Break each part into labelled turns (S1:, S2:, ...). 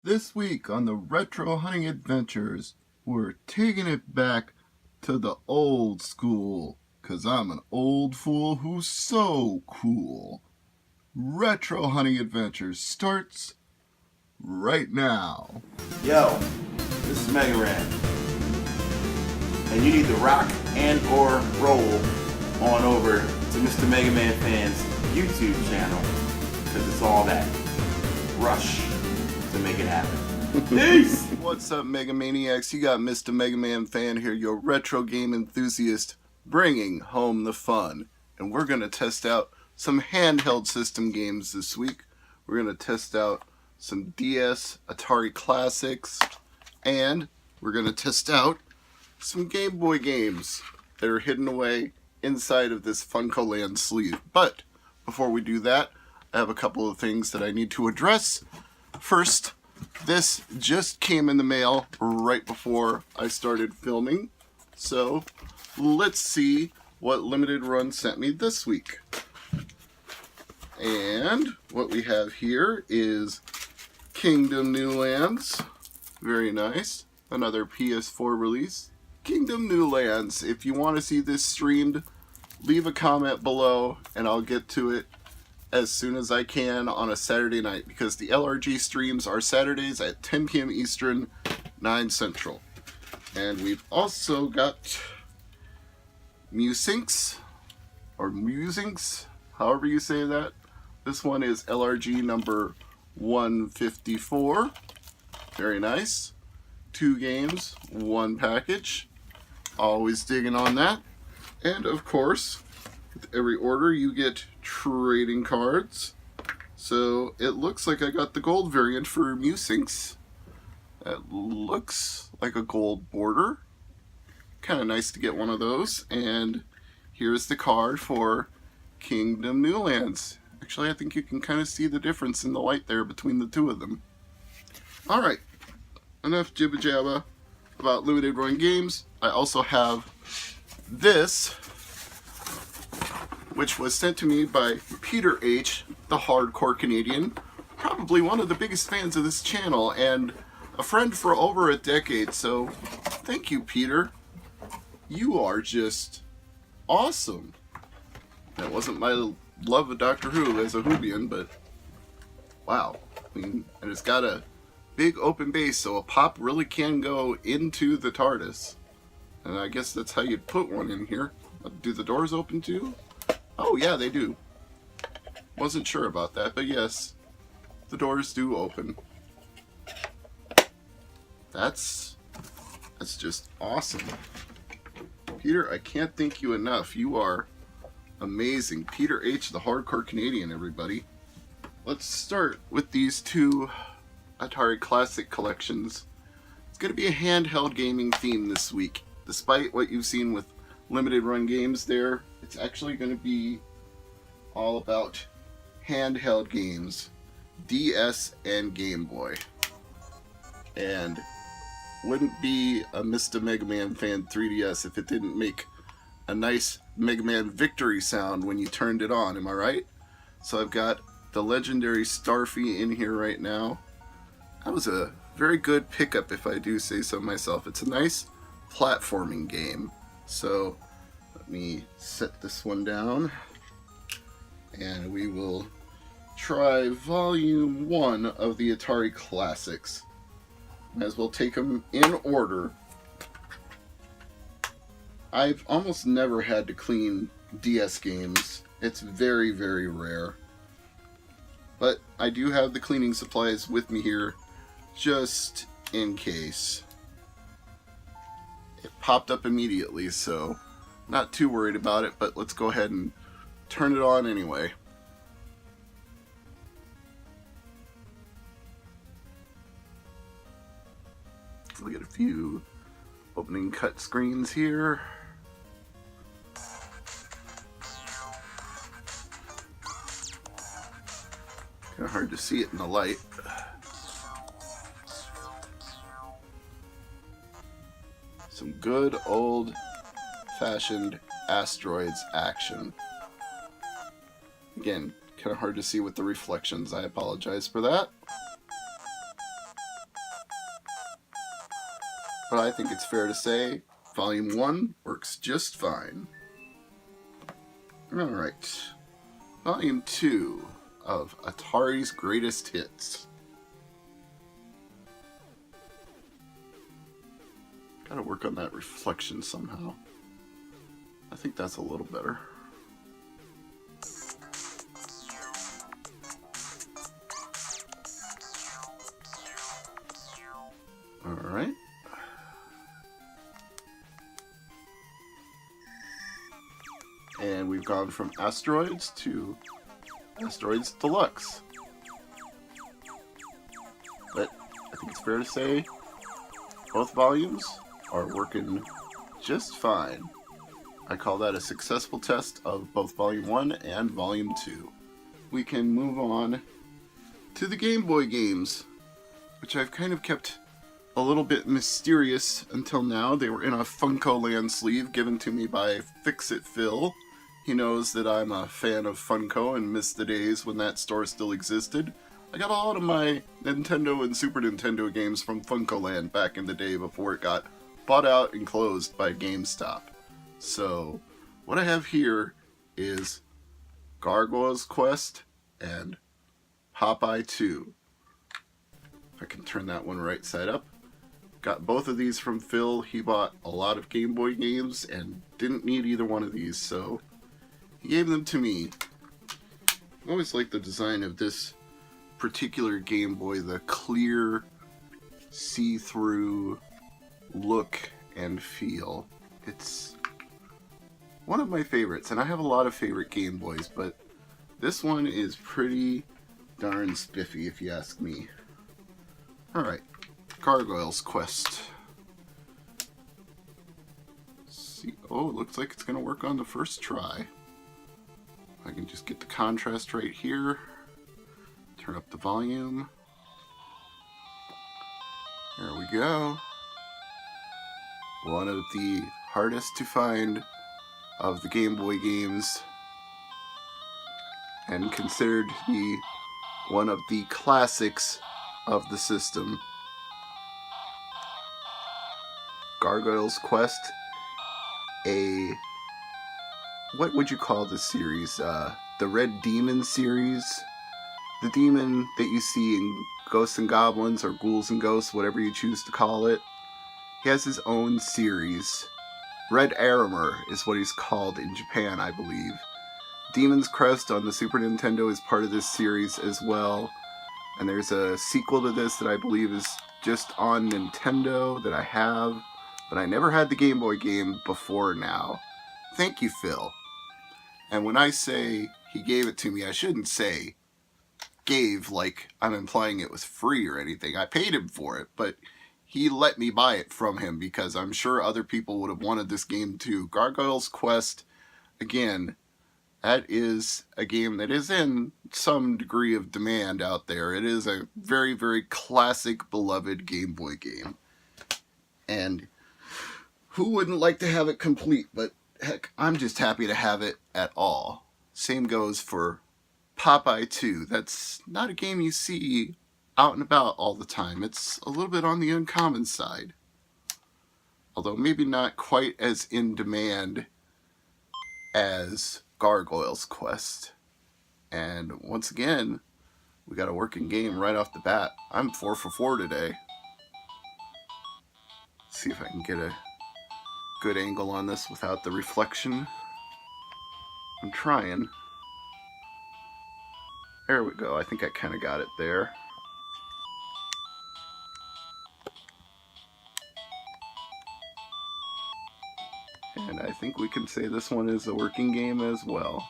S1: This week on the Retro Hunting Adventures, we're taking it back to the old school, 'cause I'm an old fool who's so cool. Retro Hunting Adventures starts right now.
S2: Yo, this is MegaManFan, and you need to rock and or roll on over to Mr. MegaManFan's YouTube channel, because it's all that rush to make it happen. Peace!
S1: What's up, Mega Maniacs? You got Mr. MegaManFan here, your retro game enthusiast, bringing home the fun. And we're going to test out some handheld system games this week. We're going to test out some DS, Atari classics, and we're going to test out some Game Boy games that are hidden away inside of this FuncoLand sleeve. But before we do that, I have a couple of things that I need to address. First, this just came in the mail right before I started filming, so let's see what Limited Run sent me this week. And what we have here is Kingdom New Lands. Very nice. Another PS4 release. Kingdom New Lands. If you want to see this streamed, leave a comment below and I'll get to it as soon as I can on a Saturday night, because the LRG streams are Saturdays at 10 p.m. Eastern, 9 Central. And we've also got Musings, or Musings, however you say that. This one is LRG number 154. Very nice. 2 games, 1 package. Always digging on that. And of course, with every order you get trading cards. So it looks like I got the gold variant for Musings. That looks like a gold border. Kind of nice to get one of those. And here's the card for Kingdom New Lands. Actually, I think you can kind of see the difference in the light there between the two of them. Alright, enough jibba jabba about Limited Run games. I also have this, which was sent to me by Peter H., the hardcore Canadian, probably one of the biggest fans of this channel, and a friend for over a decade, so thank you, Peter. You are just awesome. That wasn't my love of Doctor Who as a Whovian, but wow. I mean, and it's got a big open base, so a pop really can go into the TARDIS. And I guess that's how you'd put one in here. Do the doors open too? Oh yeah, they do. Wasn't sure about that, but yes, the doors do open. That's just awesome. Peter, I can't thank you enough. You are amazing. Peter H., the hardcore Canadian, everybody. Let's start with these 2 Atari Classic collections. It's going to be a handheld gaming theme this week. Despite what you've seen with Limited Run games there, it's actually going to be all about handheld games, DS and Game Boy. And wouldn't be a Mr. MegaManFan 3DS if it didn't make a nice Mega Man victory sound when you turned it on, am I right? So I've got the legendary Starfy in here right now. That was a very good pickup, if I do say so myself. It's a nice platforming game. So let me set this one down and we will try volume 1 of the Atari Classics. Might as well take them in order. I've almost never had to clean DS games. It's very, very rare. But I do have the cleaning supplies with me here just in case. It popped up immediately, so not too worried about it, but let's go ahead and turn it on anyway. We get a few opening cut screens here. Kind of hard to see it in the light. Some good old-fashioned Asteroids action. Again, kind of hard to see with the reflections. I apologize for that. but I think it's fair to say Volume 1 works just fine. Alright, Volume 2 of Atari's Greatest Hits. Gotta work on that reflection somehow. I think that's a little better. Alright. And we've gone from Asteroids to Asteroids Deluxe. But I think it's fair to say both volumes are working just fine. I call that a successful test of both Volume 1 and Volume 2. We can move on to the Game Boy games, which I've kind of kept a little bit mysterious until now. They were in a Funko Land sleeve given to me by Fix-It Phil. He knows that I'm a fan of Funko and missed the days when that store still existed. I got a lot of my Nintendo and Super Nintendo games from Funko Land back in the day before it got bought out and closed by GameStop. So, what I have here is Gargoyle's Quest and Popeye 2. If I can turn that one right side up. Got both of these from Phil. He bought a lot of Game Boy games and didn't need either one of these, so he gave them to me. I always like the design of this particular Game Boy, the clear, see-through look and feel. It's one of my favorites, and I have a lot of favorite Game Boys, but this one is pretty darn spiffy if you ask me. Alright, Gargoyle's Quest. Let's see. Oh, it looks like it's going to work on the first try. I can just get the contrast right here. Turn up the volume. There we go. One of the hardest to find of the Game Boy games, and considered to be one of the classics of the system. Gargoyle's Quest, what would you call this series? The Red Demon series? The demon that you see in Ghosts and Goblins, or Ghouls and Ghosts, whatever you choose to call it. He has his own series. Red Arimer is what he's called in Japan, I believe. Demon's Crest on the Super Nintendo is part of this series as well. And there's a sequel to this that I believe is just on Nintendo that I have, but I never had the Game Boy game before now. Thank you, Phil. And when I say he gave it to me, I shouldn't say gave like I'm implying it was free or anything. I paid him for it, but he let me buy it from him because I'm sure other people would have wanted this game too. Gargoyle's Quest, again, that is a game that is in some degree of demand out there. It is a very, very classic, beloved Game Boy game. And who wouldn't like to have it complete? But heck, I'm just happy to have it at all. Same goes for Popeye 2. That's not a game you see out and about all the time. It's a little bit on the uncommon side. Although maybe not quite as in demand as Gargoyle's Quest. And once again, we got a working game right off the bat. I'm 4 for 4 today. Let's see if I can get a good angle on this without the reflection. I'm trying. There we go. I think I kind of got it there. And I think we can say this one is a working game as well.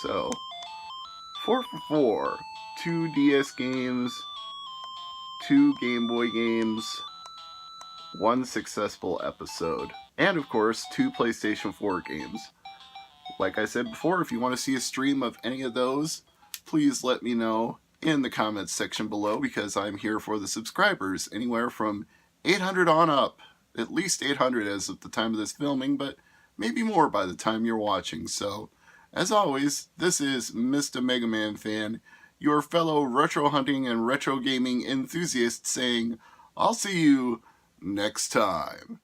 S1: So, 4 for 4. 2 DS games, 2 Game Boy games, 1 successful episode. And of course, 2 PlayStation 4 games. Like I said before, if you want to see a stream of any of those, please let me know in the comments section below, because I'm here for the subscribers, anywhere from 800 on up. At least 800 as of the time of this filming, but maybe more by the time you're watching. So, as always, this is Mr. MegaManFan. your fellow retro hunting and retro gaming enthusiast saying, I'll see you next time.